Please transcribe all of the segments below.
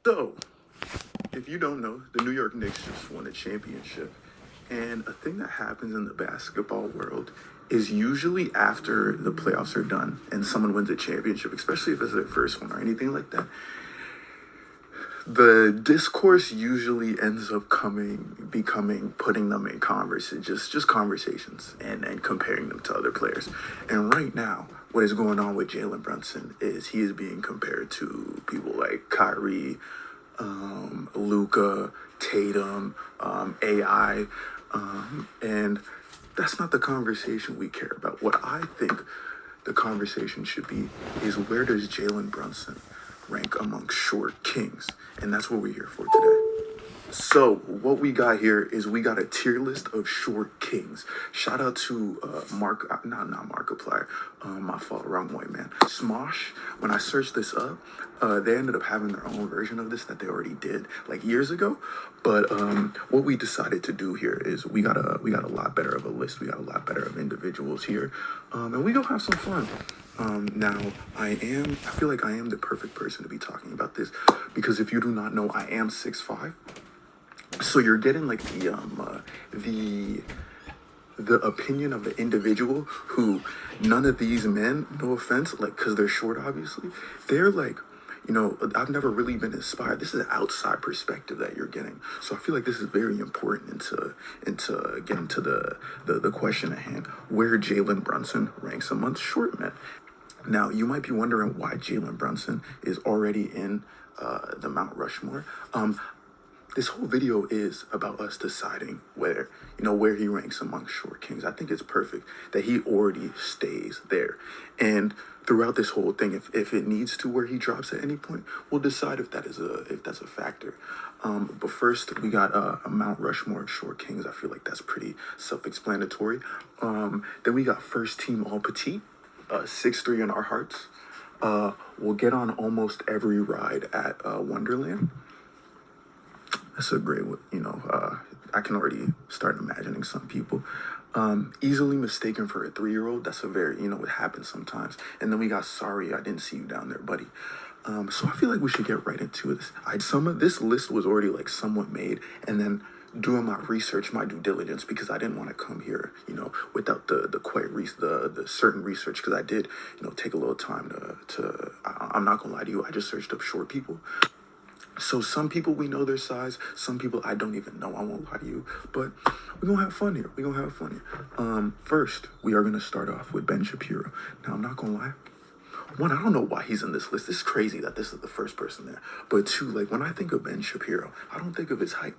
So, if you don't know, the New York Knicks just won a championship. And a thing that happens in the basketball world is usually after the playoffs are done and someone wins a championship, especially if it's their first one or anything like that, the discourse usually ends up becoming putting them in just conversations and comparing them to other players. And right now, what is going on with Jalen Brunson is he is being compared to people like Kyrie, Luca, Tatum, AI, and that's not the conversation we care about. What I think the conversation should be is, where does Jalen Brunson rank among short kings? And that's what we're here for today. So what we got here is we got a tier list of short kings. Shout out to not Markiplier, my fault, wrong way, man. Smosh. When I searched this up, they ended up having their own version of this that they already did like years ago. But what we decided to do here is we got a lot better of a list. We got a lot better of individuals here, and we gonna have some fun. Now, I feel like I am the perfect person to be talking about this, because if you do not know, I am 6'5". So you're getting like the opinion of the individual who, none of these men, no offense, like, because they're short, obviously, they're like, I've never really been inspired. This is an outside perspective that you're getting. So I feel like this is very important into getting to the question at hand, where Jalen Brunson ranks amongst short men. Now, you might be wondering why Jalen Brunson is already in the Mount Rushmore. This whole video is about us deciding where he ranks among short kings. I think it's perfect that he already stays there. And throughout this whole thing, if it needs to where he drops at any point, we'll decide if that's a factor. But first, we got a Mount Rushmore of short kings. I feel like that's pretty self-explanatory. Then we got first team all petite, 6'3" in our hearts. We'll get on almost every ride at Wonderland. That's a great, I can already start imagining some people. Easily mistaken for a 3-year-old. That's a very, it happens sometimes. And then we got sorry, I didn't see you down there, buddy. So I feel like we should get right into this. Some of this list was already like somewhat made, and then doing my research, my due diligence, because I didn't want to come here, without the certain research, because I did, take a little time I'm not gonna lie to you, I just searched up short people. So some people, we know their size. Some people I don't even know. I won't lie to you. But we're going to have fun here. First, we are going to start off with Ben Shapiro. Now, I'm not going to lie. One, I don't know why he's in this list. This is crazy that this is the first person there. But two, like, when I think of Ben Shapiro, I don't think of his height.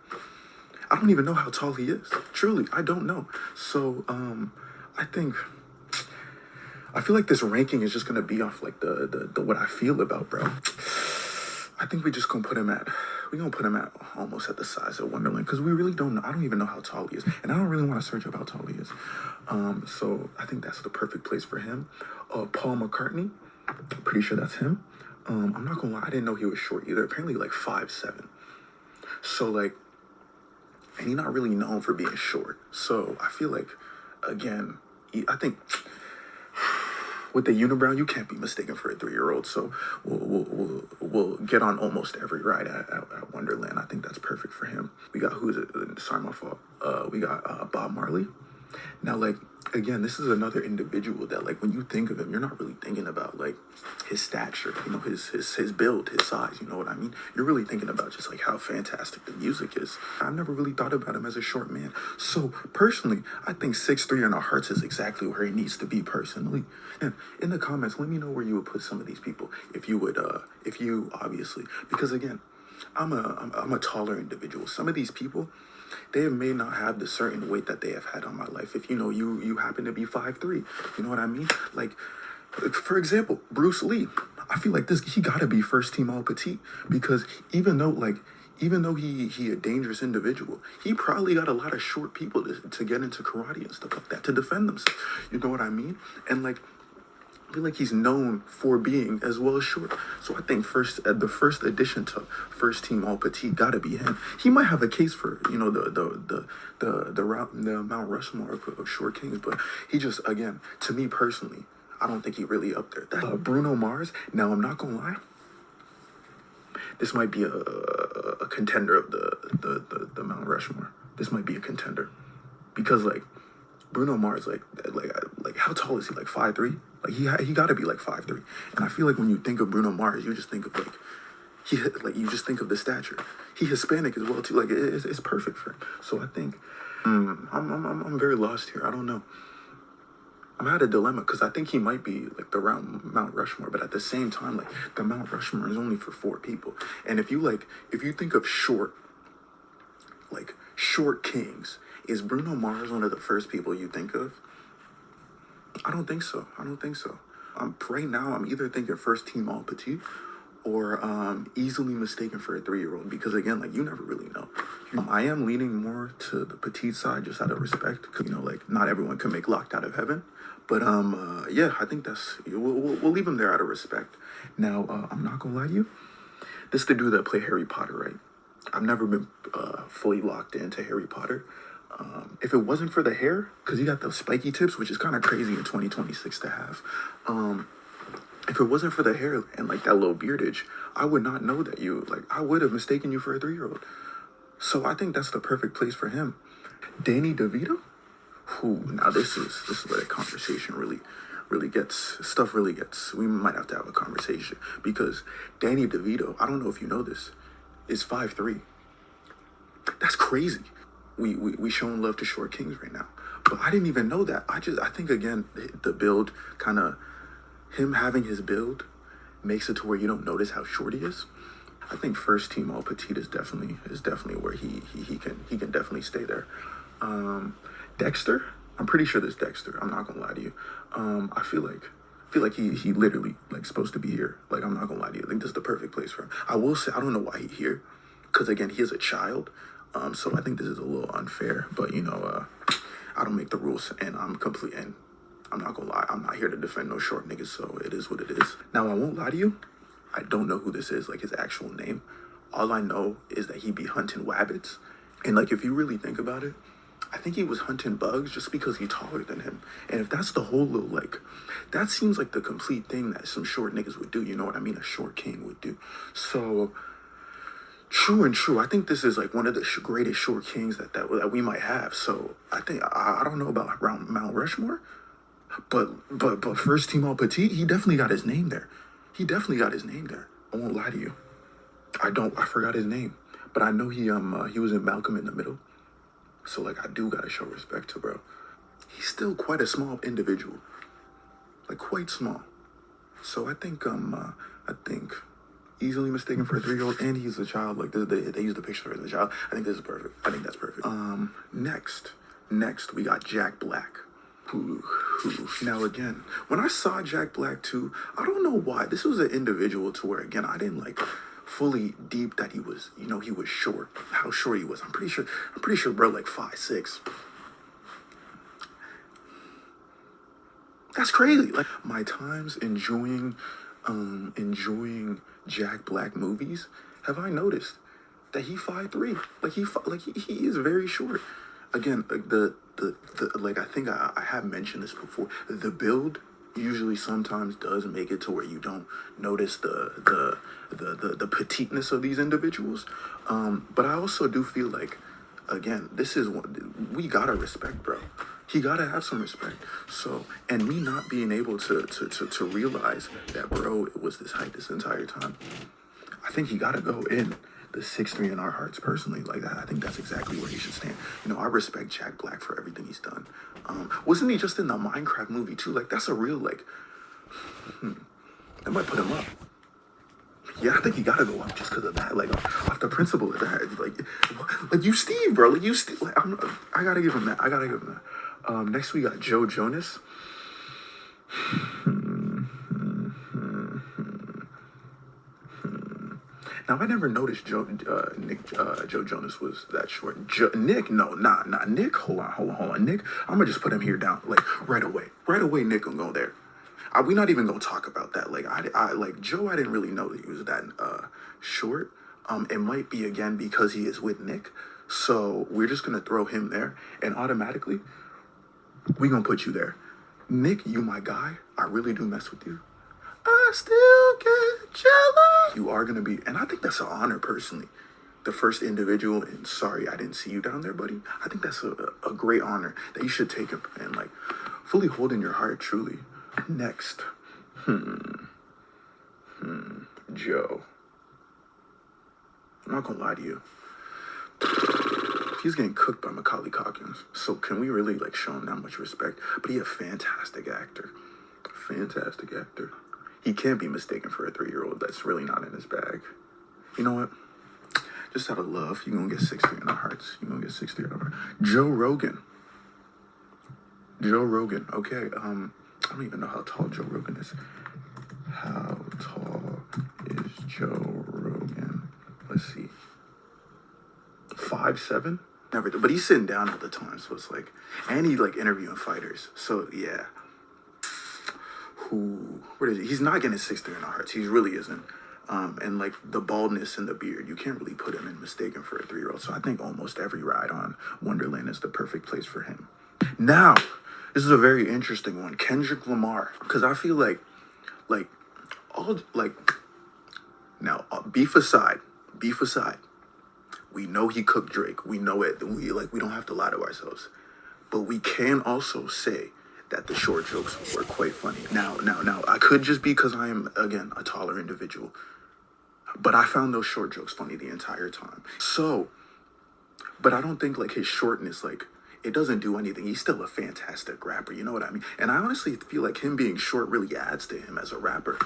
I don't even know how tall he is. Truly, I don't know. So I feel like this ranking is just going to be off like the what I feel about, bro. I think we're gonna put him at almost at the size of Wonderland, because we really don't know. I don't even know how tall he is, and I don't really want to search up how tall he is. So I think that's the perfect place for him. Paul McCartney, I'm pretty sure that's him. I'm not gonna lie, I didn't know he was short either. Apparently like 5'7". So like, and he's not really known for being short. So I feel like, again, I think with the unibrow, you can't be mistaken for a 3-year-old. So we'll get on almost every ride at Wonderland. I think that's perfect for him. We got, who is it? Sorry, my fault. We got Bob Marley. Now, like, again, this is another individual that, like, when you think of him, you're not really thinking about, like, his stature, his build, his size, you know what I mean? You're really thinking about just, like, how fantastic the music is. I've never really thought about him as a short man. So, personally, I think 6'3" in our hearts is exactly where he needs to be, personally. And in the comments, let me know where you would put some of these people, if you obviously, because, again, I'm a taller individual. Some of these people, they may not have the certain weight that they have had on my life. If you happen to be 5'3", you know what I mean? Like, for example, Bruce Lee. I feel like he gotta be first team all petite, because even though he a dangerous individual, he probably got a lot of short people to get into karate and stuff like that, to defend themselves. You know what I mean? And like, I feel like he's known for being as well as short. So I think the first addition to first team all petite gotta be him. He might have a case for the Mount Rushmore of short kings, but he just, again, to me personally, I don't think he really up there. Bruno Mars. Now, I'm not gonna lie. this might be a contender of the Mount Rushmore. This might be a contender because like Bruno Mars, like how tall is he? Like 5'3"? Like he got to be like 5'3". And I feel like when you think of Bruno Mars, you just think of you just think of the stature. He Hispanic as well too. Like it's perfect for him. So I think I'm very lost here. I don't know. I'm at a dilemma because I think he might be like the round Mount Rushmore, but at the same time, like the Mount Rushmore is only for 4 people. And if you think of short kings, is Bruno Mars one of the first people you think of? I don't think so. Right now, I'm either thinking first team all petite or easily mistaken for a 3-year-old because again, like you never really know. I am leaning more to the petite side just out of respect because like not everyone can make Locked Out of Heaven. But yeah, I think we'll leave him there out of respect. Now, I'm not gonna lie to you. This is the dude that played Harry Potter, right? I've never been fully locked into Harry Potter. If it wasn't for the hair, because he got those spiky tips, which is kind of crazy in 2026 to have. If it wasn't for the hair and like that little beardage, I would not know that I would have mistaken you for a 3-year-old. So I think that's the perfect place for him. Danny DeVito? Now this is where the conversation really gets, we might have to have a conversation because Danny DeVito, I don't know if you know this, is 5'3". That's crazy. We showing love to short kings right now. But I didn't even know that. I think again, the build him having his build makes it to where you don't notice how short he is. I think first team all petite is definitely where he can definitely stay there. Dexter, I'm pretty sure there's Dexter. I'm not gonna lie to you. I feel like he literally like supposed to be here. Like I'm not gonna lie to you. I think this is the perfect place for him. I will say I don't know why he's here, because again he is a child. So I think this is a little unfair. But I don't make the rules, and I'm not gonna lie. I'm not here to defend no short niggas. So it is what it is. Now I won't lie to you. I don't know who this is, like his actual name. All I know is that he be hunting wabbits, and like if you really think about it. I think he was hunting bugs just because he's taller than him. And if that's the whole little, that seems like the complete thing that some short niggas would do. You know what I mean? A short king would do. So, true and true. I think this is like one of the greatest short kings that we might have. So, I think, I don't know about around Mount Rushmore, but first team all petite, he definitely got his name there. I won't lie to you. I forgot his name. But I know he was in Malcolm in the Middle. So, I do gotta show respect to bro. He's still quite a small individual. Quite small. So, I think easily mistaken for a 3-year-old, and he's a child. They use the picture as a child. I think this is perfect. I think that's perfect. Next, we got Jack Black. Now, again, when I saw Jack Black, too, I don't know why. This was an individual to where, again, I didn't, fully deep that he was, he was short. How short he was. I'm pretty sure bro 5'6". That's crazy. My times enjoying Jack Black movies, have I noticed that he 5'3". He is very short. Again, I think I have mentioned this before. The build usually sometimes does make it to where you don't notice the petiteness of these individuals. But I also do feel like, again, this is we gotta respect, bro. He gotta have some respect. So, and me not being able to realize that bro was this height this entire time, I think he gotta go in the 6'3" in our hearts personally. I think that's exactly where he should stand. I respect Jack Black for everything he's done. Wasn't he just in the Minecraft movie too? That's a real that might put him up. Yeah, I think he gotta go up just because of that. Off the principle of that. You Steve, bro. You Steve. I gotta give him that. Next we got Joe Jonas. Now, I never noticed Joe Jonas was that short. Nick, no, nah. Nick, hold on. Nick, I'm going to just put him here down, right away. Right away, Nick will go there. We're not even going to talk about that. Joe, I didn't really know that he was that short. It might be, again, because he is with Nick. So we're just going to throw him there. And automatically, we're going to put you there. Nick, you my guy. I really do mess with you. I still get jealous. You are gonna be, and I think that's an honor personally. The first individual, and sorry I didn't see you down there, buddy. I think that's a great honor that you should take and like fully hold in your heart, truly. Next, Joe. I'm not gonna lie to you. He's getting cooked by Macaulay Culkin. So can we really like show him that much respect? But he's a fantastic actor. Fantastic actor. He can't be mistaken for a 3-year-old. That's really not in his bag. You know what? Just out of love, you're gonna get 6'3" in our hearts. You're gonna get 6'3" in our hearts. Joe Rogan. Joe Rogan. Okay. I don't even know how tall Joe Rogan is. How tall is Joe Rogan? Let's see. 5'7"? Never. But he's sitting down all the time, so it's like, and he's like interviewing fighters. So yeah. What is he? He's not getting 6'3" in our hearts. He really isn't. And like the baldness and the beard, you can't really put him in mistaken for a 3-year-old. So I think almost every ride on Wonderland is the perfect place for him. Now, this is a very interesting one. Kendrick Lamar. Because I feel like, now, beef aside, we know he cooked Drake. We know it. We don't have to lie to ourselves. But we can also say that the short jokes were quite funny. Now, I could just be because I am, again, a taller individual. But I found those short jokes funny the entire time. So, but I don't think, like, his shortness, like, it doesn't do anything. He's still a fantastic rapper, you know what I mean? And I honestly feel like him being short really adds to him as a rapper.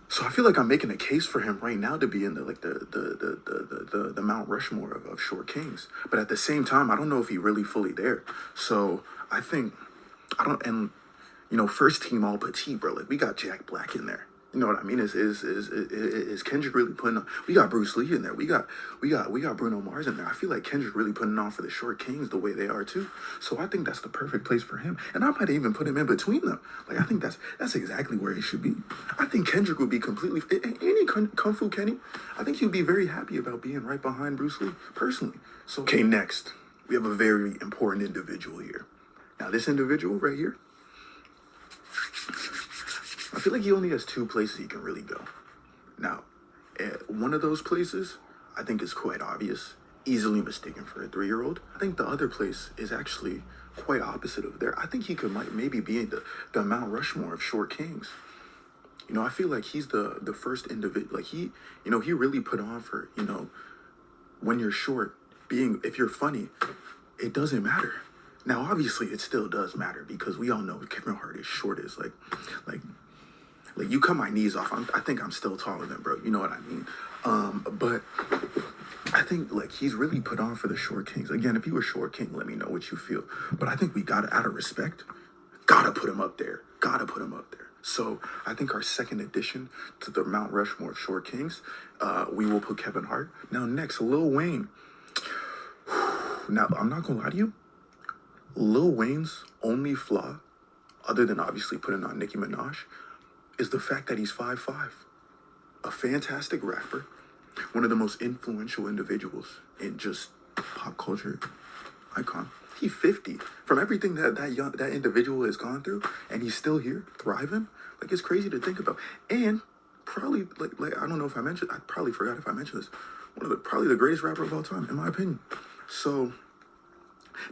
So I feel like I'm making a case for him right now to be in the Mount Rushmore of short kings. But at the same time, I don't know if he's really fully there. So I think, first team all petite, bro. Like, we got Jack Black in there. You know what I mean? Is Kendrick really putting on? We got Bruce Lee in there. We got Bruno Mars in there. I feel like Kendrick really putting on for the short kings the way they are too. So I think that's the perfect place for him. And I might even put him in between them. Like, I think that's exactly where he should be. I think Kendrick would be completely any Kung Fu Kenny. I think he'd be very happy about being right behind Bruce Lee personally. So okay, next we have a very important individual here. Now this individual right here, I feel like he only has 2 places he can really go. Now, one of those places, I think is quite obvious, easily mistaken for a 3-year-old. I think the other place is actually quite opposite of there. I think he might maybe be in the Mount Rushmore of short kings. You know, I feel like he's the first individual. Like he really put on for, when you're short, if you're funny, it doesn't matter. Now, obviously, it still does matter because we all know Kevin Hart is short as like you cut my knees off. I think I'm still taller than bro. You know what I mean? But I think like he's really put on for the short kings. Again, if you were short king, let me know what you feel. But I think we gotta, out of respect, gotta put him up there. So I think our second addition to the Mount Rushmore of short kings, we will put Kevin Hart. Now next, Lil Wayne. Now I'm not gonna lie to you. Lil Wayne's only flaw, other than obviously putting on Nicki Minaj, is the fact that he's 5'5". A fantastic rapper, one of the most influential individuals in just pop culture icon. He's 50. From everything that individual has gone through, and he's still here, thriving. Like, it's crazy to think about. And probably, like I don't know if I mentioned, I probably forgot if I mentioned this, probably the greatest rapper of all time, in my opinion. So,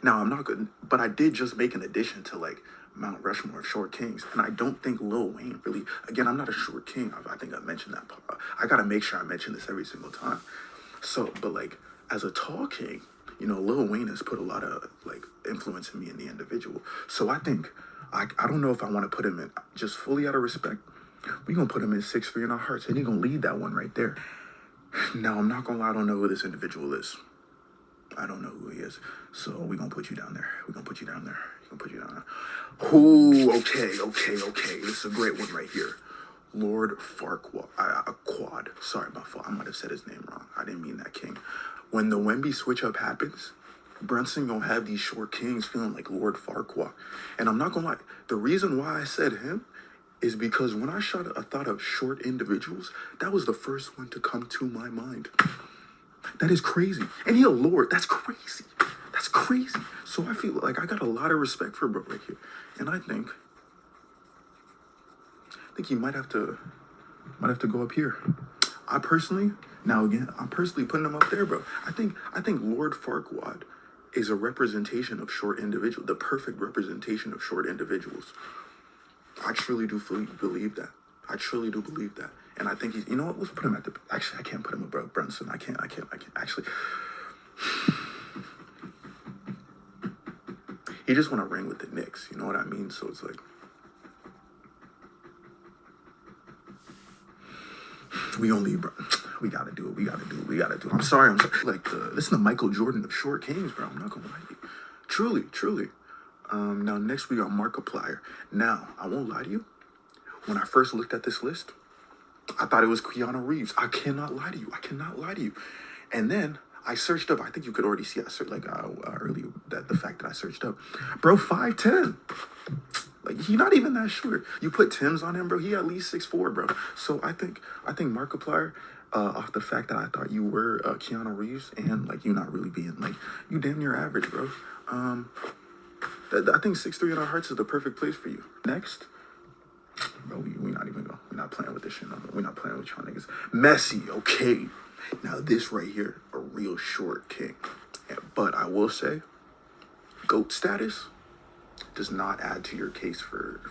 now I'm not good, but I did just make an addition to, like, Mount Rushmore of short kings, and I don't think Lil Wayne really, again, I'm not a short king. I think I mentioned that part. I gotta make sure I mention this every single time. So, but like, as a tall king, Lil Wayne has put a lot of like influence in me in the individual. So I think, I don't know if I want to put him in, just fully out of respect, we're gonna put him in 6'3" in our hearts, and he's gonna lead that one right there. Now, I'm not gonna lie, I don't know who this individual is. I don't know who he is. So we're going to put you down there. Ooh, okay. This is a great one right here. Lord Farquaad. Quad. Sorry, my fault. I might have said his name wrong. I didn't mean that king. When the Wemby switch up happens, Brunson going to have these short kings feeling like Lord Farquaad. And I'm not going to lie. The reason why I said him is because when I thought of short individuals, that was the first one to come to my mind. That is crazy. And he a lord. That's crazy. So I feel like I got a lot of respect for bro right here. And I think think he might have to go up here. I'm personally putting him up there, bro. I think Lord Farquaad is a representation of short individual, the perfect representation of short individuals. I truly do believe that. I truly do believe that. And I think he's, you know what, let's put him at the, actually, I can't put him above Brunson. I can't, actually. He just want to ring with the Knicks, you know what I mean? So it's like, we gotta do it. I'm sorry. Like, this is the Michael Jordan of short kings, bro. I'm not gonna lie to you. Truly. Now, next we got Markiplier. Now, I won't lie to you. When I first looked at this list, I thought it was Keanu Reeves. I cannot lie to you. And then I searched up. I think you could already see I searched earlier that the fact that I searched up, bro, 5'10". Like, he not even that short. You put Tim's on him, bro. He at least 6'4", bro. So I think Markiplier, off the fact that I thought you were Keanu Reeves and like you not really being like you damn near average, bro. I think 6'3" in our hearts is the perfect place for you. Next. Bro, we not even go. We're not playing with this shit no more. We're not playing with y'all niggas. Messi, okay. Now this right here, a real short king. But I will say, GOAT status does not add to your case for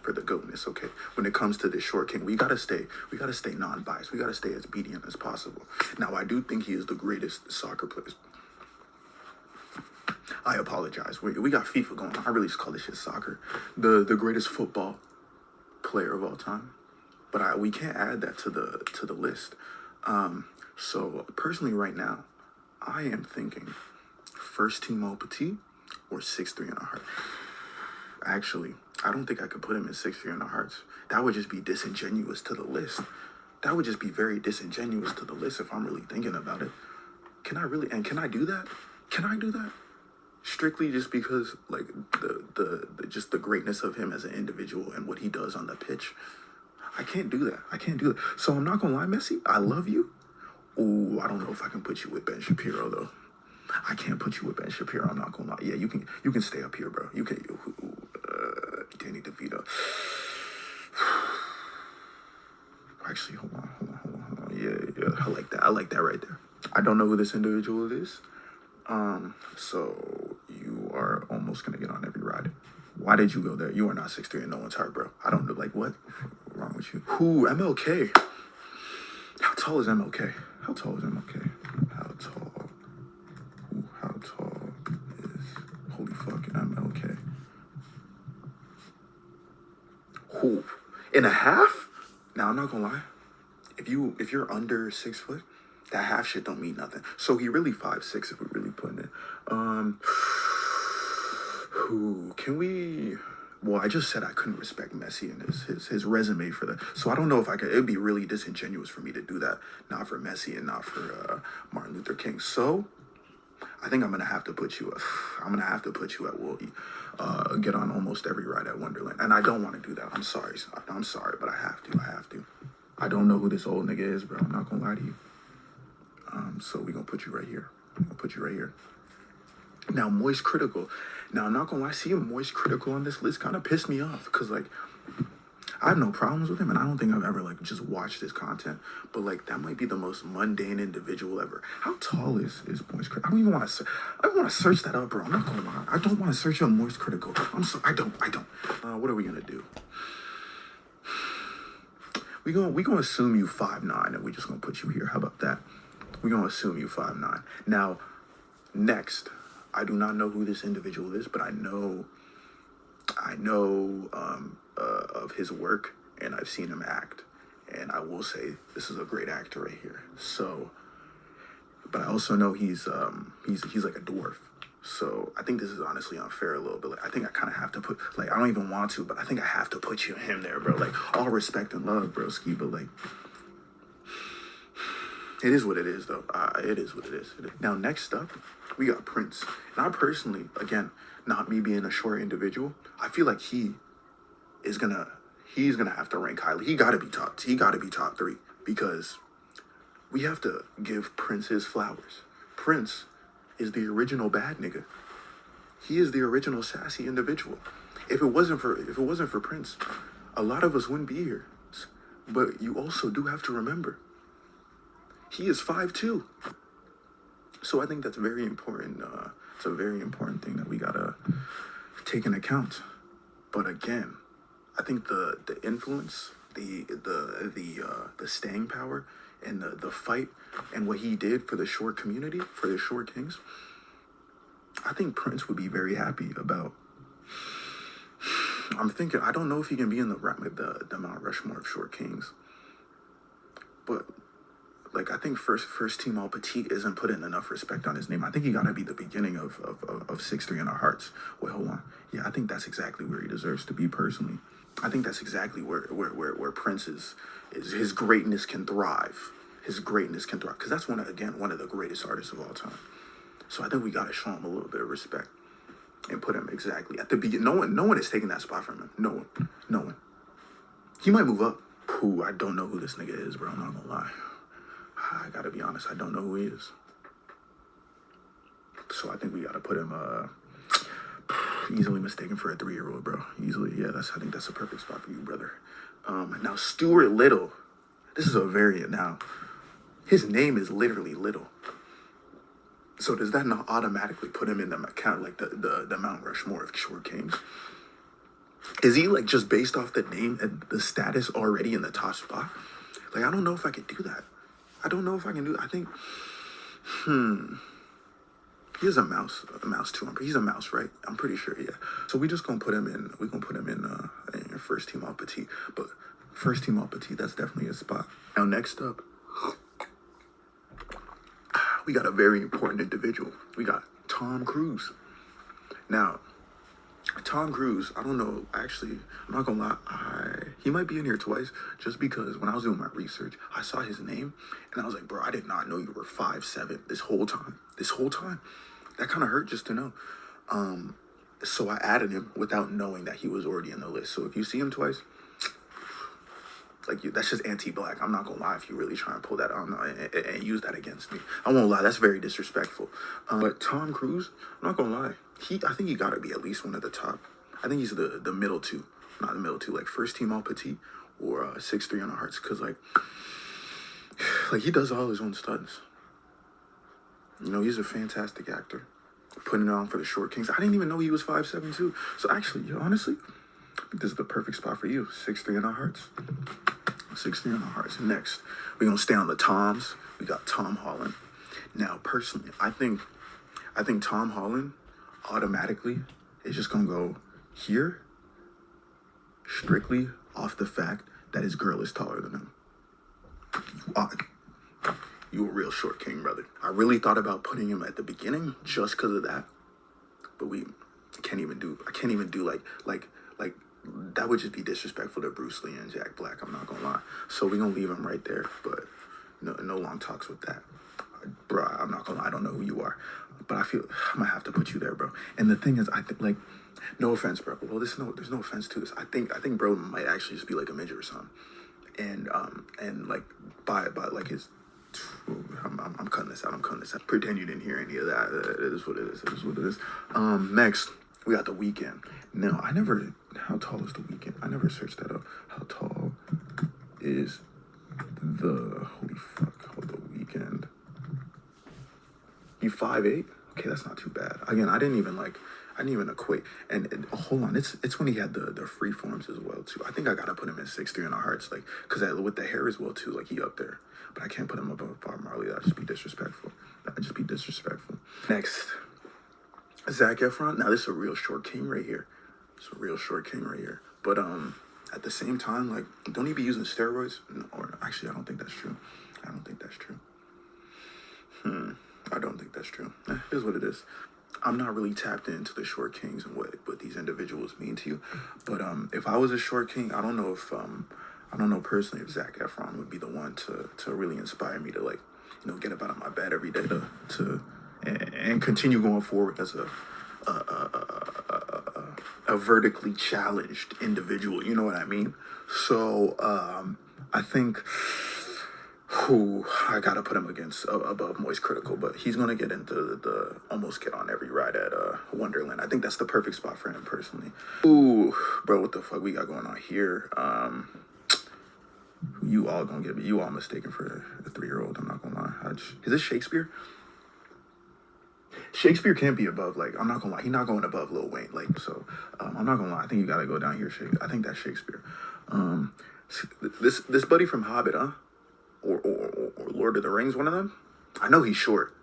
the GOATness, okay? When it comes to this short king, we gotta stay non-biased. We gotta stay as obedient as possible. Now I do think he is the greatest soccer player. I apologize. We got FIFA going on. I really just call this shit soccer. The greatest football player of all time, but we can't add that to the list. So personally, right now, I am thinking first team all petit or 6'3" in our heart. Actually, I don't think I could put him in 6'3" in our hearts. That would just be disingenuous to the list. That would just be very disingenuous to the list if I'm really thinking about it. Can I do that? Can I do that? Strictly just because, like, just the greatness of him as an individual and what he does on the pitch. I can't do that. So I'm not gonna lie, Messi, I love you. Ooh, I don't know if I can put you with Ben Shapiro though. I can't put you with Ben Shapiro. I'm not gonna lie. Yeah, you can stay up here, bro. You can. Danny DeVito. Actually, hold on. Yeah. I like that right there. I don't know who this individual is. So you are almost gonna get on every ride. Why did you go there? You are not 6'3" in no one's heart, bro. I don't know, like, what's wrong with you? Who? MLK. How tall is MLK? How tall is holy fucking MLK? Who? In a half? Now I'm not gonna lie. If you're under 6 foot, that half shit don't mean nothing. So he really 5'6" if we really putting it. Who can we? Well, I just said I couldn't respect Messi and his resume for that. So I don't know if I could. It'd be really disingenuous for me to do that. Not for Messi and not for Martin Luther King. So I think I'm gonna have to put you. I'm gonna have to put you at Willie. Get on almost every ride at Wonderland, and I don't want to do that. I'm sorry, but I have to. I don't know who this old nigga is, bro. I'm not gonna lie to you. So we're gonna put you right here. Now, Moist Critical. Now, I'm not gonna lie, seeing Moist Critical on this list kind of pissed me off because, like, I have no problems with him, and I don't think I've ever, like, just watched his content. But, like, that might be the most mundane individual ever. How tall is Moist Critical? I don't want to search that up, bro. I'm not gonna lie. I don't want to search up Moist Critical. I don't. What are we gonna do? We gonna assume you 5'9", and we just gonna put you here. How about that? We're gonna assume you 5'9". Now, next, I do not know who this individual is, but I know of his work, and I've seen him act, and I will say this is a great actor right here. So, but I also know he's like a dwarf. So I think this is honestly unfair a little bit. Like, I think I kind of have to put, like, I don't even want to, but I think I have to put him there, bro. Like, all respect and love, broski, but like, it is what it is, though. It is what it is. Now, next up, we got Prince. And I personally, again, not me being a short individual, I feel like he's gonna have to rank highly. He gotta be top 3 because we have to give Prince his flowers. Prince is the original bad nigga. He is the original sassy individual. If it wasn't for Prince, a lot of us wouldn't be here. But you also do have to remember, he is 5'2". So I think that's very important. It's a very important thing that we gotta take into account. But again, I think the influence, the staying power, and the fight, and what he did for the short community, for the short kings, I think Prince would be very happy about. I'm thinking, I don't know if he can be in the Mount Rushmore of short kings, but like, I think first team all petite isn't putting enough respect on his name. I think he gotta be the beginning of 6'3" in our hearts. Wait, hold on. Yeah, I think that's exactly where he deserves to be personally. I think that's exactly where Prince is his greatness can thrive. His greatness can thrive. Because that's one of the greatest artists of all time. So I think we gotta show him a little bit of respect and put him exactly at the beginning. No one is taking that spot from him. No one. He might move up. Who, I don't know who this nigga is, bro. I'm not gonna lie. I gotta be honest, I don't know who he is. So I think we gotta put him easily mistaken for a 3-year-old, bro. Easily, yeah. I think that's a perfect spot for you, brother. Now Stuart Little. This is a variant. Now, his name is literally Little. So does that not automatically put him in the account, like the Mount Rushmore of short kings? Is he like just based off the name and the status already in the top spot? Like, I don't know if I could do that. I don't know if I can do it. I think, he is a mouse too. He's a mouse, right? I'm pretty sure, yeah. So we're gonna put him in first team all petite. But first team all petite, that's definitely a spot. Now next up, we got a very important individual. We got Tom Cruise. Now, Tom Cruise, I don't know, actually, I'm not gonna lie, he might be in here twice, just because when I was doing my research, I saw his name, and I was like, bro, I did not know you were 5'7" this whole time. That kind of hurt just to know. So I added him without knowing that he was already in the list. So if you see him twice, like, that's just anti-black. I'm not gonna lie if you really try and pull that on and use that against me. I won't lie, that's very disrespectful. But Tom Cruise, I'm not gonna lie, I think he gotta be at least one of the top. I think he's the middle two, not the middle two, like first team all petite or 6'3" on the hearts, because like he does all his own stunts. You know, he's a fantastic actor, putting it on for the short kings. I didn't even know he was 5'7" too. So actually, honestly, I think this is the perfect spot for you. 6'3" on our hearts. 6'3" on our hearts. Next, we're gonna stay on the Toms. We got Tom Holland. Now, personally, I think Tom Holland automatically is just gonna go here, strictly off the fact that his girl is taller than him. You a real short king, brother. I really thought about putting him at the beginning just because of that, but I can't even do like that would just be disrespectful to Bruce Lee and Jack Black. I'm not gonna lie. So we're gonna leave him right there, but no long talks with that. Bro, I'm not gonna lie, I don't know who you are, but I feel I'm gonna have to put you there, bro. And the thing is, I think, like, no offense, bro. Well, there's no offense to this. I think bro might actually just be like a midget or something, and like by like his. I'm cutting this out. Pretend you didn't hear any of that. It is what it is. Next, we got The Weeknd. Now, how tall is The Weeknd? I never searched that up. How tall is The Weeknd? You 5'8"? Okay, that's not too bad. Again, I didn't even equate. And hold on, it's when he had the free forms as well too. I think I gotta put him in 6'3" on our hearts, like, cause with the hair as well too, like he up there. But I can't put him above Bob Marley. That'd just be disrespectful. Next, Zac Efron. Now this is a real short king right here. But at the same time, like, don't he be using steroids? No, or actually, I don't think that's true. I don't think that's true. It is what it is. I'm not really tapped into the short kings and what these individuals mean to you. But if I was a short king, I don't know personally if Zac Efron would be the one to really inspire me to, like, get up out of my bed every day and continue going forward as a vertically challenged individual. You know what I mean? So I think who I gotta put him against above Moist Critical, but he's gonna get into the almost get on every ride at Wonderland. I think that's the perfect spot for him personally. Ooh, bro, what the fuck we got going on here? You all gonna get me. You all mistaken for a 3-year-old. I'm not gonna lie. Is this Shakespeare? Shakespeare can't be above, like, I'm not gonna lie, he's not going above Lil Wayne, like, so, I'm not gonna lie, I think you gotta go down here, I think that's Shakespeare. This buddy from Hobbit, huh? Or Lord of the Rings, one of them? I know he's short,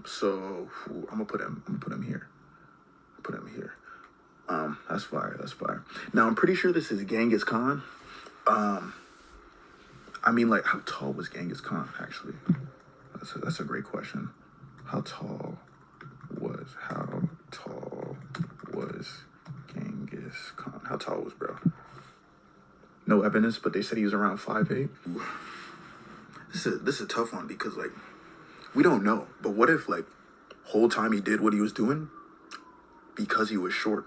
so, I'm gonna put him here. That's fire. Now, I'm pretty sure this is Genghis Khan. I mean, like, how tall was Genghis Khan, actually? That's a great question. How tall was Genghis Khan? How tall was bro? No evidence, but they said he was around 5'8". This is a tough one because, like, we don't know. But what if, like, whole time he did what he was doing because he was short?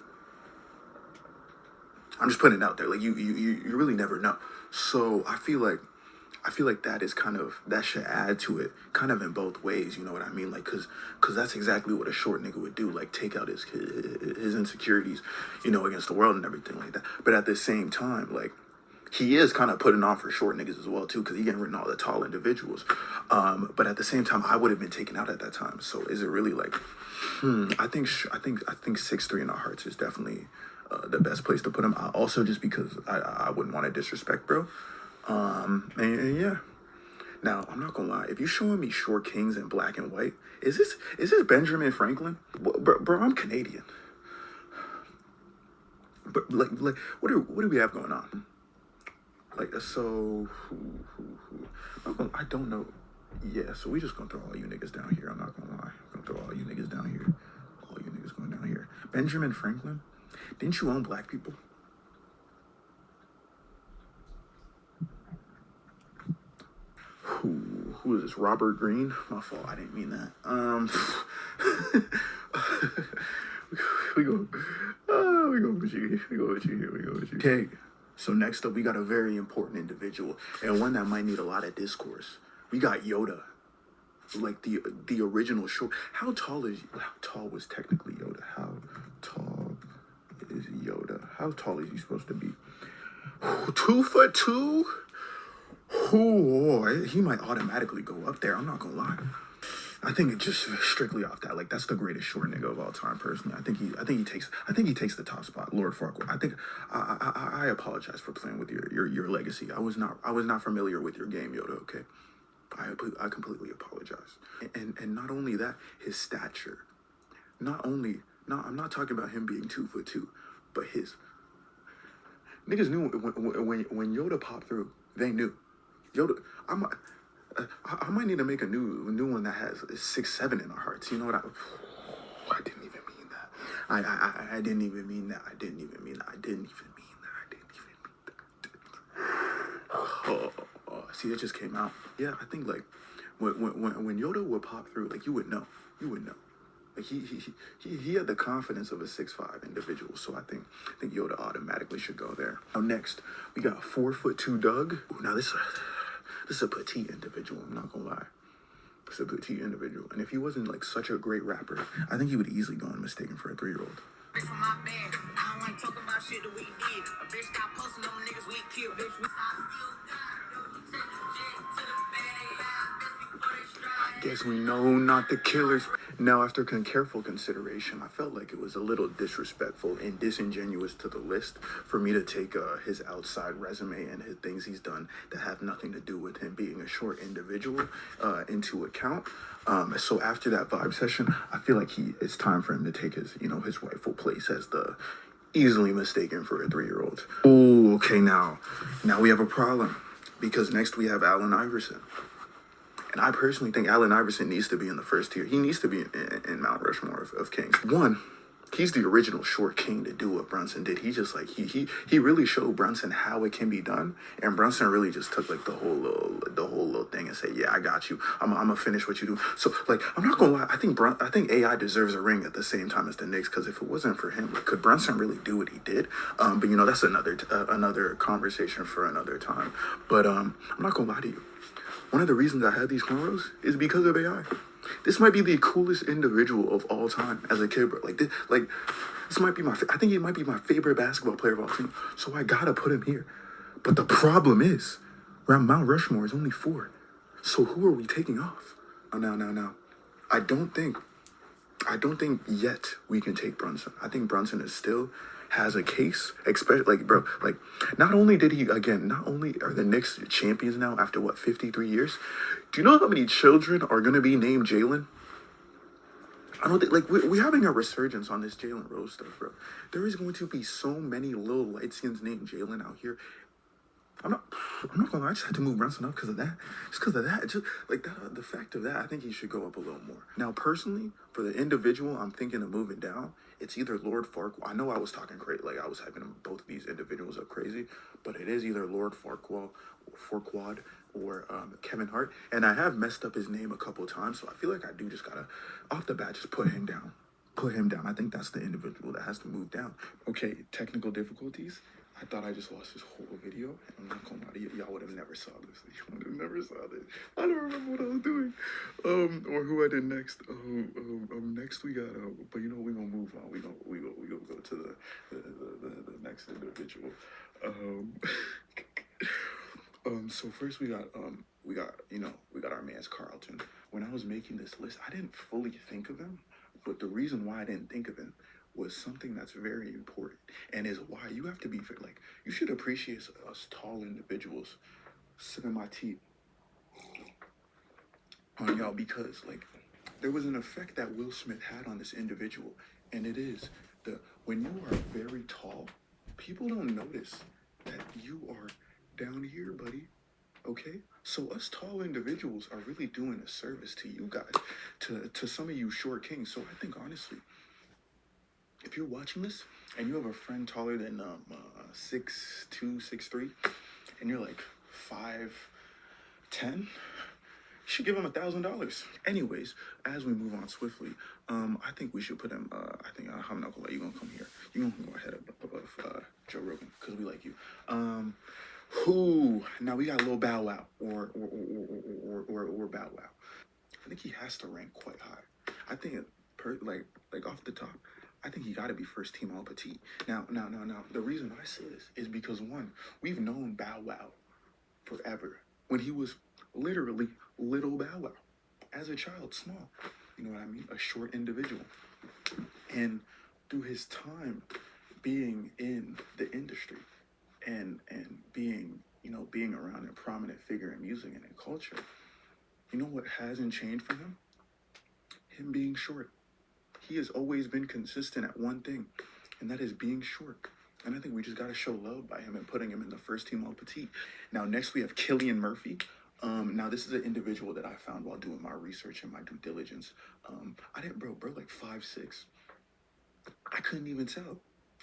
I'm just putting it out there. Like, you really never know. So I feel like that is that should add to it kind of in both ways, you know what I mean? Like, cause that's exactly what a short nigga would do, like take out his insecurities, you know, against the world and everything like that. But at the same time, like, he is kind of putting on for short niggas as well too, cause he getting rid of all the tall individuals. But at the same time, I would have been taken out at that time. So is it really like, I think 6'3" in our hearts is definitely the best place to put him. Also just because I wouldn't want to disrespect bro. And yeah. Now, I'm not gonna lie. If you showing me short kings in black and white, is this Benjamin Franklin? Bro, I'm Canadian. But like, what do we have going on? Like, so I don't know. Yeah, so we just gonna throw all you niggas down here. I'm not gonna lie. I'm gonna throw all you niggas down here. All you niggas going down here. Benjamin Franklin, didn't you own black people? Who is this? Robert Greene? My fault. I didn't mean that. We go with you. We go with you. Okay. So next up, we got a very important individual and one that might need a lot of discourse. We got Yoda, like the original short. How tall was technically Yoda? How tall is Yoda? How tall is he supposed to be? 2'2". Oh, he might automatically go up there. I'm not gonna lie. I think it just strictly off that. Like, that's the greatest short nigga of all time, personally. I think he takes the top spot. Lord Farquaad. I apologize for playing with your legacy. I was not familiar with your game, Yoda. Okay, I completely apologize. And not only that, his stature. I'm not talking about him being 2'2", but his niggas knew when Yoda popped through. They knew. Yoda, I might need to make a new one that has 6'7" in our hearts. You know what I didn't even mean that. I didn't even mean that. See, it just came out. Yeah, I think like when Yoda would pop through, like you would know. Like he had the confidence of a 6'5" individual, so I think Yoda automatically should go there. Now next, we got 4'2" Doug. Ooh, now this is a petite individual. I'm not gonna lie. It's a petite individual, and if he wasn't like such a great rapper, I think he would easily go mistaken for a 3-year-old. Guess we know not the killers. Now, after careful consideration, I felt like it was a little disrespectful and disingenuous to the list for me to take his outside resume and his things he's done that have nothing to do with him being a short individual into account. So after that vibe session, I feel like it's time for him to take his rightful place as the easily mistaken for a 3-year-old. Oh, okay, now we have a problem because next we have Allen Iverson. And I personally think Allen Iverson needs to be in the first tier. He needs to be in Mount Rushmore of Kings. One, he's the original short king to do what Brunson did. He just like he really showed Brunson how it can be done, and Brunson really just took like the whole little thing and said, "Yeah, I got you. I'm gonna finish what you do." So like, I'm not gonna lie. I think AI deserves a ring at the same time as the Knicks, because if it wasn't for him, like, could Brunson really do what he did? But you know, that's another conversation for another time. But I'm not gonna lie to you. One of the reasons I had these cornrows is because of AI. This might be the coolest individual of all time as a kid, bro. This might be I think he might be my favorite basketball player of all time. So I gotta put him here. But the problem is, Mount Rushmore is only 4. So who are we taking off? Now. I don't think yet we can take Brunson. I think Brunson is still has a case, especially like, bro, like, not only are the Knicks champions now after 53 years. Do you know how many children are gonna be named Jalen? I don't think, like, we're having a resurgence on this Jalen Rose stuff, bro. There is going to be so many little light skins named Jalen out here. I'm not gonna lie, I just had to move Brunson up because of that. Just because of that. Just like that, the fact of that, I think he should go up a little more. Now, personally, for the individual I'm thinking of moving down, it's either Lord Farquaad. I know I was talking crazy, like I was hyping both of these individuals up crazy, but it is either Lord Farquaad or Kevin Hart. And I have messed up his name a couple times, so I feel like I do just gotta, off the bat, just put him down. I think that's the individual that has to move down. Okay, technical difficulties. I thought I just lost this whole video. I'm not gonna lie to you, y'all would have never saw this. You would have never saw this. I don't remember what I was doing. Or who I did next. Next we got. But you know, we gonna move on. We gonna go to the next individual. So first we got our man's Carlton. When I was making this list, I didn't fully think of him, but the reason why I didn't think of him was something that's very important, and is why you have to be like, you should appreciate us tall individuals sipping my tea on y'all, because like there was an effect that Will Smith had on this individual, and it is when you are very tall, people don't notice that you are down here, buddy. Okay, so us tall individuals are really doing a service to you guys, to some of you short kings. So I think honestly, if you're watching this and you have a friend taller than 6'2", 6'3", and you're like 5'10", you should give him $1,000. Anyways, as we move on swiftly, I think we should put him. I think I'm not gonna let you gonna come here. You gonna go ahead above Joe Rogan because we like you. Who now we got a little Bow Wow or Bow Wow. I think he has to rank quite high. I think like off the top, I think he got to be first team all petite. Now. The reason I say this is because one, we've known Bow Wow forever. When he was literally little Bow Wow, as a child, small. You know what I mean? A short individual, and through his time being in the industry, and being around a prominent figure in music and in culture, you know what hasn't changed for him? Him being short. He has always been consistent at one thing, and that is being short. And I think we just got to show love by him and putting him in the first team all petite. Now, next we have Killian Murphy. Now this is an individual that I found while doing my research and my due diligence. I didn't, bro, like 5'6". I couldn't even tell.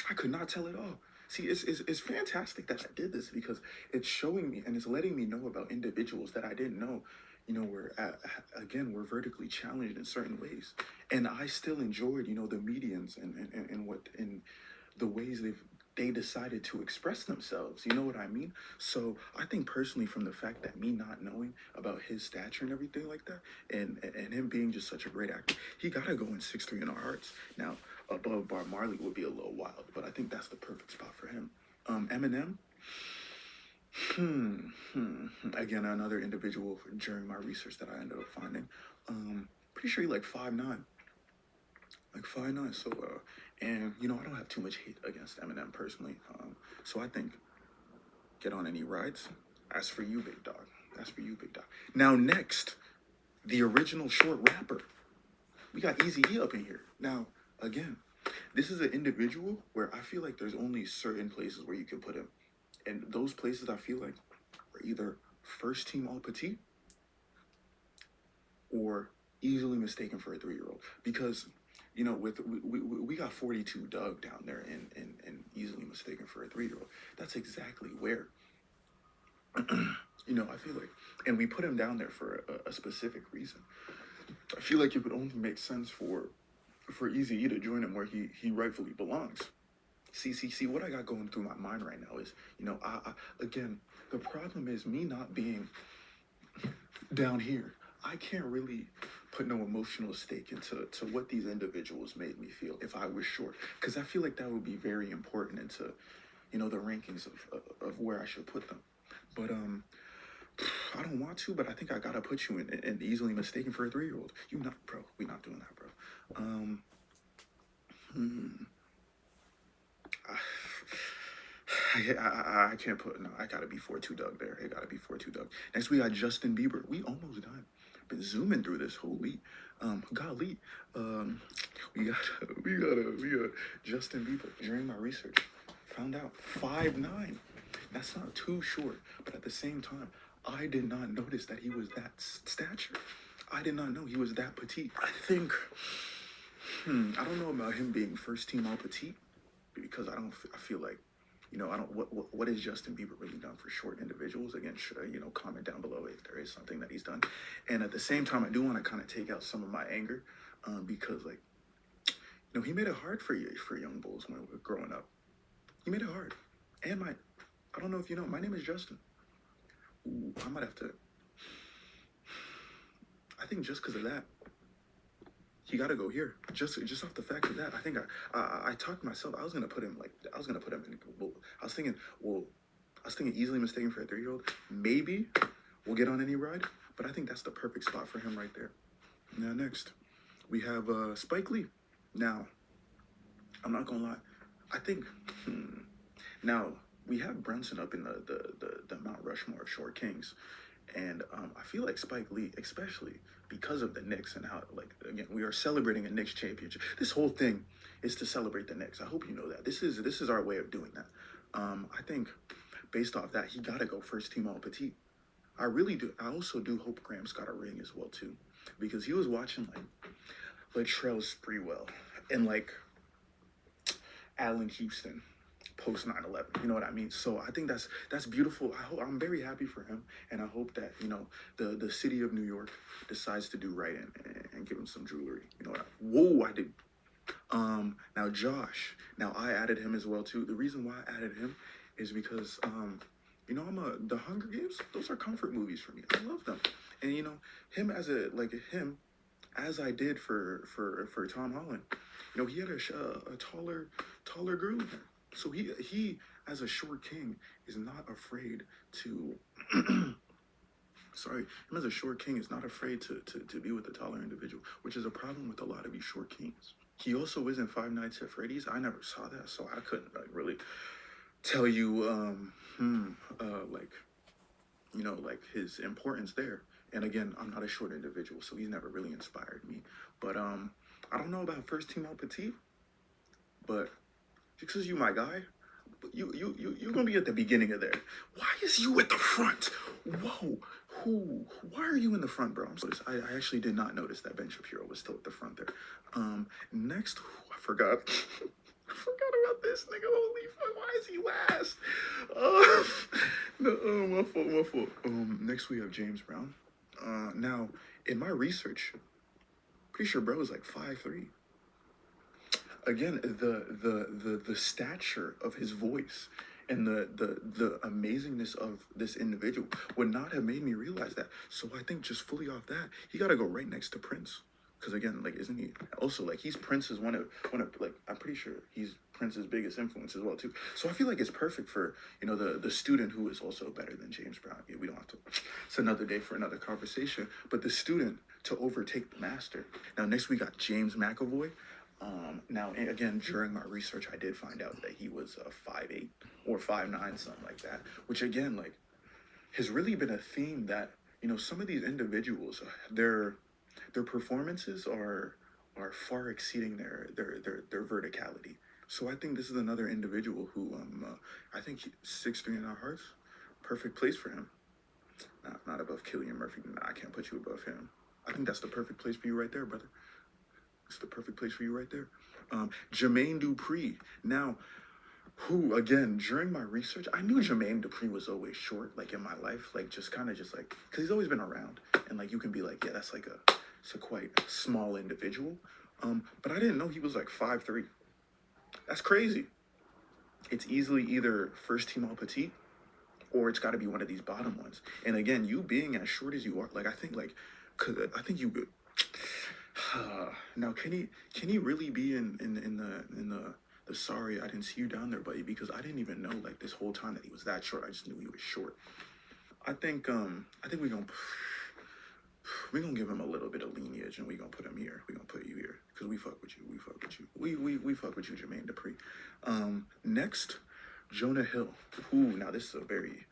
I could not tell at all. See, it's fantastic that I did this, because it's showing me and it's letting me know about individuals that I didn't know. You know, we're vertically challenged in certain ways, and I still enjoyed, the medians and the ways they decided to express themselves. You know what I mean? So I think personally, from the fact that me not knowing about his stature and everything like that, and him being just such a great actor, he gotta go in 6'3" in our hearts. Now, above Bar Marley would be a little wild, but I think that's the perfect spot for him. Eminem. Again, another individual during my research that I ended up finding. Pretty sure he like 5'9". Like 5'9". So and I don't have too much hate against Eminem personally. So I think, get on any rides. As for you, big dog. Now next, the original short rapper. We got Eazy-E up in here. Now, again, this is an individual where I feel like there's only certain places where you can put him. And those places I feel like are either first team all petite or easily mistaken for a 3-year-old. Because we got 42 Doug down there and easily mistaken for a 3-year-old. That's exactly where I feel like, and we put him down there for a specific reason. I feel like it would only make sense for Easy E to join him where he rightfully belongs. See, what I got going through my mind right now is, again, the problem is me not being down here. I can't really put no emotional stake into what these individuals made me feel if I was short, because I feel like that would be very important into, the rankings of where I should put them. But I don't want to, but I think I gotta put you in easily mistaken for a 3-year-old. You not, bro. We not doing that, bro. I can't put, no, I gotta be 4-2 Doug there. It gotta be 4-2 Doug. Next we got Justin Bieber. We almost done. Been zooming through this whole week. Golly. We got Justin Bieber. During my research, found out 5'9". That's not too short, but at the same time, I did not notice that he was that stature. I did not know he was that petite. I think, I don't know about him being first team all petite, because I feel like, I don't, what has Justin Bieber really done for short individuals? Again, comment down below if there is something that he's done. And at the same time, I do want to kind of take out some of my anger, because like, he made it hard for young bulls when we were growing up. He made it hard. And I don't know if you know, my name is Justin. Ooh, I might have to, I think just because of that, he got to go here. Just off the fact of that, I think I talked to myself. I was gonna put him in. I was thinking easily mistaken for a 3-year-old. Maybe we'll get on any ride, but I think that's the perfect spot for him right there. Now next, we have Spike Lee. Now, I'm not gonna lie. I think now we have Brunson up in the Mount Rushmore of short kings. And I feel like Spike Lee, especially because of the Knicks and how, like, again, we are celebrating a Knicks championship. This whole thing is to celebrate the Knicks. I hope you know that. This is our way of doing that. I think based off that, he got to go first team all petite. I really do. I also do hope Gramps got a ring as well, too, because he was watching, like Latrell Sprewell and, like, Allen Houston post 9/11, you know what I mean? So I think that's beautiful. I'm very happy for him, and I hope that the city of New York decides to do right and give him some jewelry. You know what? Whoa, I did. Now Josh. Now I added him as well too. The reason why I added him is because the Hunger Games. Those are comfort movies for me. I love them, and him as I did for Tom Holland. He had a taller girl in there. So he as a short king is not afraid to him as a short king is not afraid to be with a taller individual, which is a problem with a lot of these short kings. He also is in Five Nights at Freddy's. I never saw that, so I couldn't really tell you like his importance there. And again, I'm not a short individual, so he's never really inspired me. But I don't know about first team all petite, but because you my guy, you're gonna be at the beginning of there. Why is you at the front? Whoa, why are you in the front, bro? I actually did not notice that Ben Shapiro was still at the front there. Next, I forgot. I forgot about this nigga. Holy fuck, why is he last? My fault. Next we have James Brown. Now, in my research, pretty sure bro is like 5'3". Again, the stature of his voice and the amazingness of this individual would not have made me realize that. So I think just fully off that, he got to go right next to Prince. Because again, like, isn't he also like he's Prince's one of like, I'm pretty sure he's Prince's biggest influence as well too. So I feel like it's perfect for the student who is also better than James Brown. Yeah, we don't have to. It's another day for another conversation. But the student to overtake the master. Now next we got James McAvoy. Now again, during my research, I did find out that he was 5'8" or 5'9", something like that. Which again, like, has really been a theme that some of these individuals, their performances are far exceeding their verticality. So I think this is another individual who I think 6'3" in our hearts, perfect place for him. Not above Killian Murphy. Nah, I can't put you above him. I think that's the perfect place for you right there, brother. It's the perfect place for you right there. Jermaine Dupri. Now, who again during my research, I knew Jermaine Dupri was always short, like in my life, like just kind of just like because he's always been around, and like you can be like, yeah, that's like it's a quite small individual. But I didn't know he was like 5'3". That's crazy. It's easily either first team all petite or it's got to be one of these bottom ones. And again, you being as short as you are, like I think like, I think you could. Now, can he really be in the sorry I didn't see you down there, buddy? Because I didn't even know like this whole time that he was that short. I just knew he was short. I think we're gonna give him a little bit of lineage and we're gonna put him here. We're gonna put you here because we fuck with you. We fuck with you. We fuck with you, Jermaine Dupri. Next, Jonah Hill. Ooh, now this is a very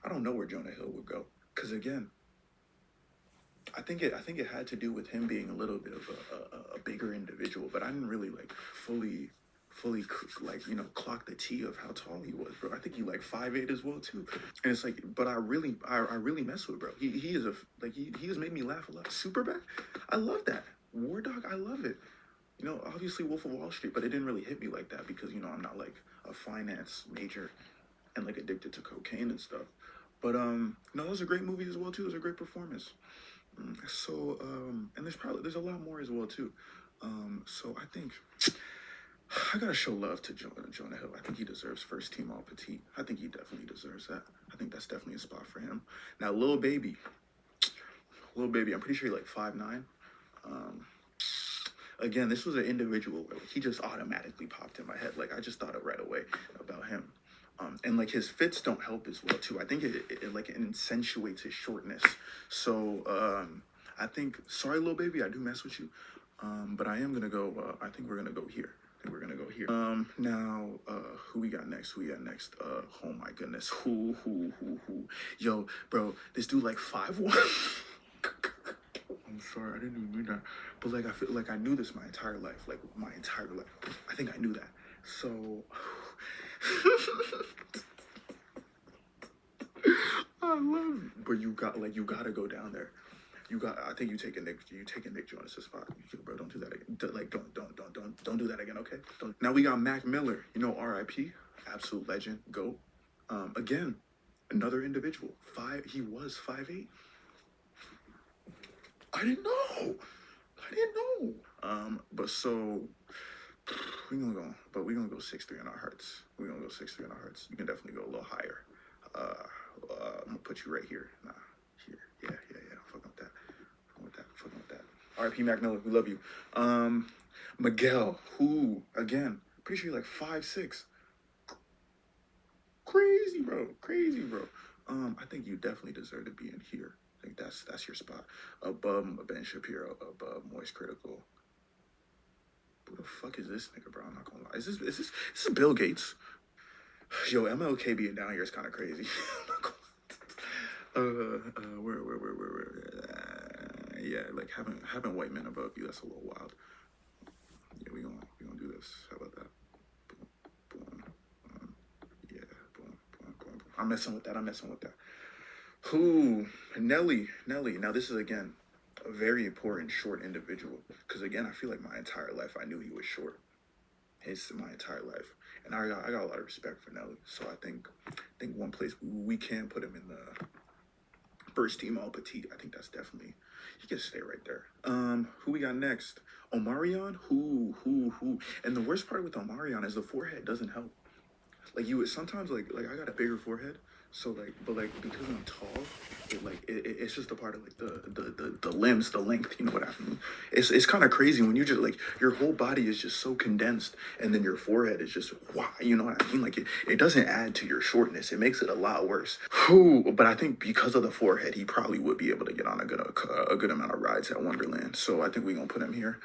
I don't know where Jonah Hill would go because again, I think it had to do with him being a little bit of a bigger individual, but I didn't really like fully like clock the T of how tall he was, bro. I think he like 5'8" as well too, and it's like, but I really mess with bro. He is he has made me laugh a lot. Superbad, I love that. War Dog, I love it. Obviously Wolf of Wall Street, but it didn't really hit me like that because I'm not like a finance major and like addicted to cocaine and stuff. But no, it was a great movie as well too. It was a great performance. So and there's a lot more as well too. So I think I gotta show love to Jonah Hill. I think he deserves first team all petite. I think he definitely deserves that. I think that's definitely a spot for him. Now, Lil Baby, I'm pretty sure he's like 5'9". Again, this was an individual where he just automatically popped in my head. Like I just thought it right away about him. And like his fits don't help as well too. I think it like it accentuates his shortness. So I think, sorry, Lil Baby, I do mess with you. But I am gonna go. I think we're gonna go here. Now, who we got next? Oh my goodness, who? Yo, bro, this dude like 5'1". I'm sorry, I didn't even mean that. But like, I feel like I knew this my entire life. I think I knew that. So, I love it. But you gotta go down there. I think you taking Nick Jonas' spot. Bro, don't do that again. Don't do that again, okay? Now we got Mac Miller, R.I.P. Absolute legend, GOAT. Again, another individual. He was 5'8". I didn't know. But so we're gonna go 6'3" in our hearts. You can definitely go a little higher. I'm gonna put you right here. Nah, here. Yeah. Fucking with that. R.I.P. Mac Miller, we love you. Miguel, who again, pretty sure you're like 5'6". Crazy, bro. I think you definitely deserve to be in here. I think that's your spot. Above Ben Shapiro, above Moist Critical. Who the fuck is this nigga, bro? I'm not gonna lie. Is this Bill Gates? Yo, MLK being down here is kind of crazy. Where? Yeah, like having white men above you, that's a little wild. Yeah, we gonna do this. How about that? Boom. Yeah, boom. I'm messing with that. Who? Nelly. Now this is again a very important short individual because again I feel like my entire life I knew he was short. My entire life, and I got a lot of respect for Nelly. So I think one place we can put him in the first team all petite. I think that's definitely, he can stay right there. Who we got next? Omarion. Who? And the worst part with Omarion is the forehead doesn't help. Like sometimes like I got a bigger forehead. So but because I'm tall, it's just a part of like the limbs, the length. You know what I mean? It's kind of crazy when you just like your whole body is just so condensed, and then your forehead is just wow. You know what I mean? Like it doesn't add to your shortness. It makes it a lot worse. But I think because of the forehead, he probably would be able to get on a good amount of rides at Wonderland. So I think we're gonna put him here.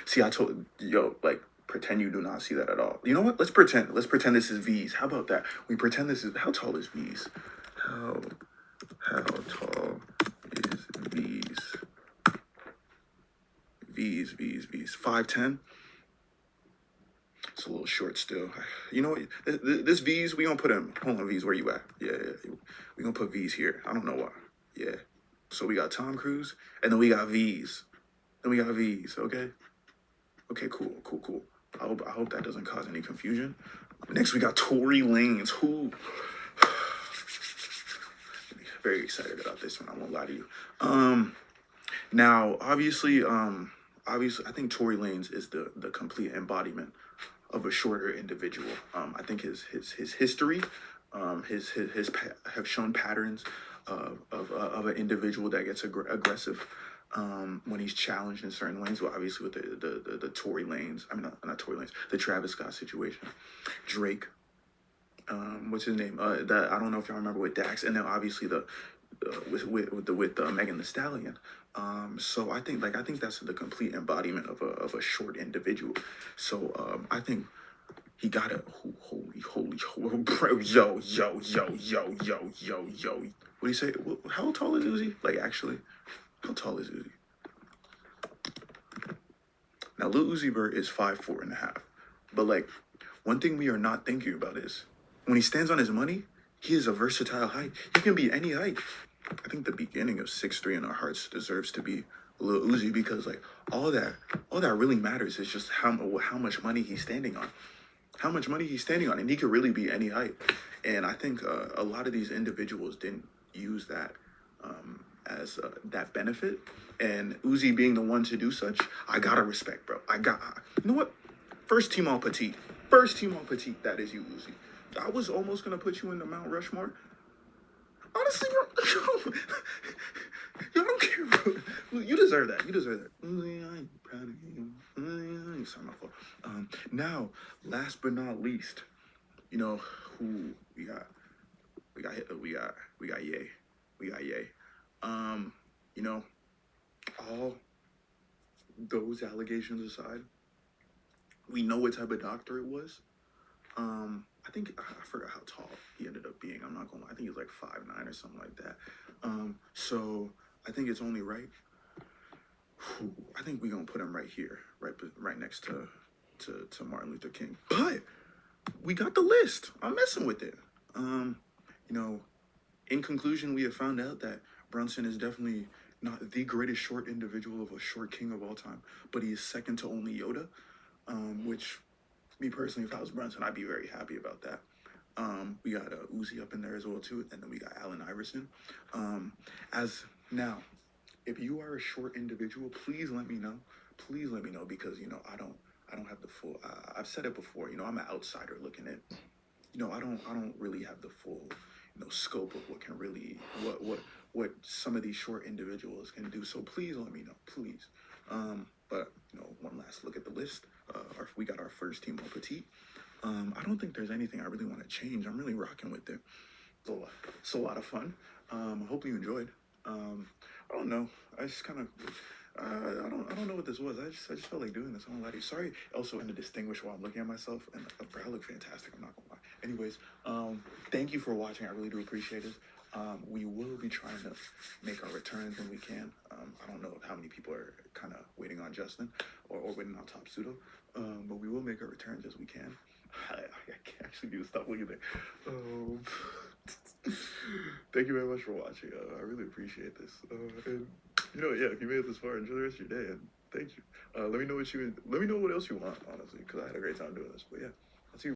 See, I told pretend you do not see that at all. You know what? Let's pretend this is V's. How about that? We pretend this is, how tall is V's? How tall is V's? V's. 5'10"? It's a little short still. You know what? This V's, we gonna put him, hold on, V's, where you at? Yeah. We gonna put V's here. I don't know why. Yeah. So we got Tom Cruise, and then we got V's. Then we got V's. Okay. Okay. Cool. I hope that doesn't cause any confusion. Next, we got Tory Lanez, who very excited about this one. I won't lie to you. Now, obviously, I think Tory Lanez is the complete embodiment of a shorter individual. I think his history, have shown patterns of an individual that gets aggressive when he's challenged in certain lanes. Well, obviously with the Tory Lanez, I mean not Tory Lanez, the Travis Scott situation, Drake. What's his name? That I don't know if y'all remember with Dax, and then obviously the with Megan Thee Stallion. So I think that's the complete embodiment of a short individual. So I think he got a holy bro, yo. What do you say? How tall is Uzi? Like actually, how tall is Uzi? Now Lil Uzi Vert is 5'4.5", but like one thing we are not thinking about is when he stands on his money, he is a versatile height. He can be any height. I think the beginning of 6'3" in our hearts deserves to be Lil Uzi because like all that really matters is just how much money he's standing on. How much money he's standing on, and he could really be any height. And I think a lot of these individuals didn't use that as that benefit. And Uzi being the one to do such, I gotta respect, bro. You know what? First team all petite. That is you, Uzi. I was almost gonna put you in the Mount Rushmore. Honestly, bro, yo, I don't care, bro. You deserve that. Uzi, I'm proud of you. Sorry, my fault. Now, last but not least, you know who we got? We got Ye. We got Ye. You know, all those allegations aside, we know what type of doctor it was. I forgot how tall he ended up being. I'm not gonna lie. I think he was like 5'9" or something like that. So I think it's only right. I think we're gonna put him right here, right next to Martin Luther King. But we got the list. I'm messing with it. You know, in conclusion, we have found out that Brunson is definitely not the greatest short individual of a short king of all time, but he is second to only Yoda, which, me personally, if I was Brunson, I'd be very happy about that. We got Uzi up in there as well too, and then we got Allen Iverson. As now, if you are a short individual, please let me know. Please let me know because you know I don't have the full. I've said it before. You know I'm an outsider looking at. You know I don't really have the full scope of what can really what some of these short individuals can do. So please let me know, please. But one last look at the list. We got our first team all petite. I don't think there's anything I really want to change. I'm really rocking with it. It's a lot of fun. Hopefully you enjoyed. I don't know. I just kind of I don't know what this was. I just felt like doing this. I don't lie to you. Sorry. Also, in the distinguish while I'm looking at myself, and I look fantastic. I'm not gonna lie. Anyways, thank you for watching. I really do appreciate it. We will be trying to make our returns when we can. I don't know how many people are kind of waiting on Justin or waiting on Top Pseudo, but we will make our returns as we can. I can't actually do stop looking there. Thank you very much for watching. I really appreciate this. And if you made it this far, enjoy the rest of your day. And thank you. Let me know what else you want, honestly, because I had a great time doing this. But yeah, I'll see you.